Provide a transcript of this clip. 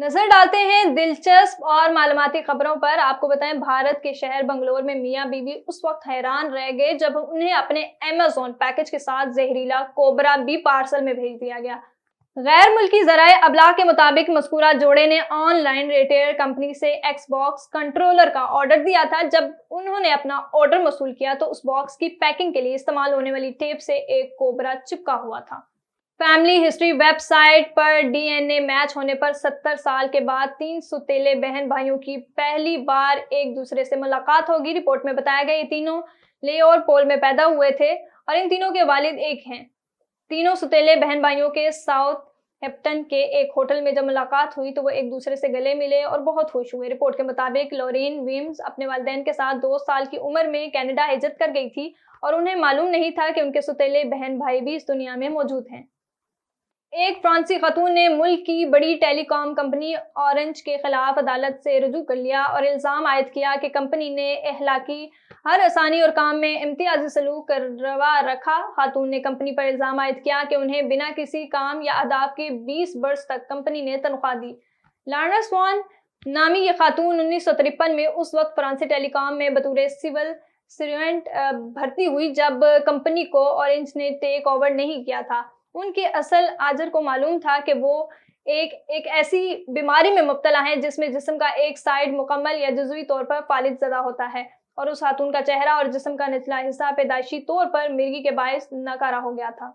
नजर डालते हैं दिलचस्प और मालूमाती खबरों पर। आपको बताएं, भारत के शहर बंगलोर में मियां बीवी उस वक्त हैरान रह गए जब उन्हें अपने अमेज़न पैकेज के साथ जहरीला कोबरा बी पार्सल में भेज दिया गया। गैर मुल्की ज़राए अबलाग के मुताबिक मज़कूरा जोड़े ने ऑनलाइन रिटेलर कंपनी से एक्सबॉक्स कंट्रोलर का ऑर्डर दिया था। जब उन्होंने अपना ऑर्डर मसूल किया तो उस बॉक्स की पैकिंग के लिए इस्तेमाल होने वाली टेप से एक कोबरा चिपका हुआ था। फैमिली हिस्ट्री वेबसाइट पर डीएनए मैच होने पर 70 साल के बाद 3 सौतेले बहन भाइयों की पहली बार एक दूसरे से मुलाकात होगी। रिपोर्ट में बताया गया ये तीनों ले और पोल में पैदा हुए थे और इन तीनों के वालिद एक हैं। तीनों सौतेले बहन भाइयों के साउथ हेम्पटन के एक होटल में जब मुलाकात हुई तो वो एक दूसरे से गले मिले और बहुत खुश हुए। रिपोर्ट के मुताबिक लॉरेन विम्स अपने वालिदैन के साथ 2 साल की उम्र में कनाडा हिजरत कर गई थी और उन्हें मालूम नहीं था कि उनके सौतेले बहन भाई भी इस दुनिया में मौजूद हैं। एक फ्रांसीसी खातून ने मुल्क की बड़ी टेलीकॉम कंपनी ऑरेंज के खिलाफ अदालत से रुजू कर लिया और इल्ज़ाम आयद किया कि कंपनी ने अखलाकी हर आसानी और काम में इम्तियाजी सलूक करवा रखा। खातून ने कंपनी पर इल्ज़ाम आयद किया कि उन्हें बिना किसी काम या आदाब के 20 बरस तक कंपनी ने तनख्वाह दी। लार्ना स्वान नामी ये खातून 1953 में उस वक्त फ्रांसीसी टेलीकॉम में बतौर सिविल सर्वेंट भर्ती हुई जब कंपनी को ऑरेंज ने टेक ओवर नहीं किया था। उनके असल आजर को मालूम था कि वो एक ऐसी बीमारी में मुब्तला हैं जिसमें जिस्म का एक साइड मुकम्मल या जुज़वी तौर पर फालिज ज़दा होता है और उस खातून का चेहरा और जिस्म का निचला हिस्सा पैदाइशी तौर पर मिर्गी के बायस नकारा हो गया था।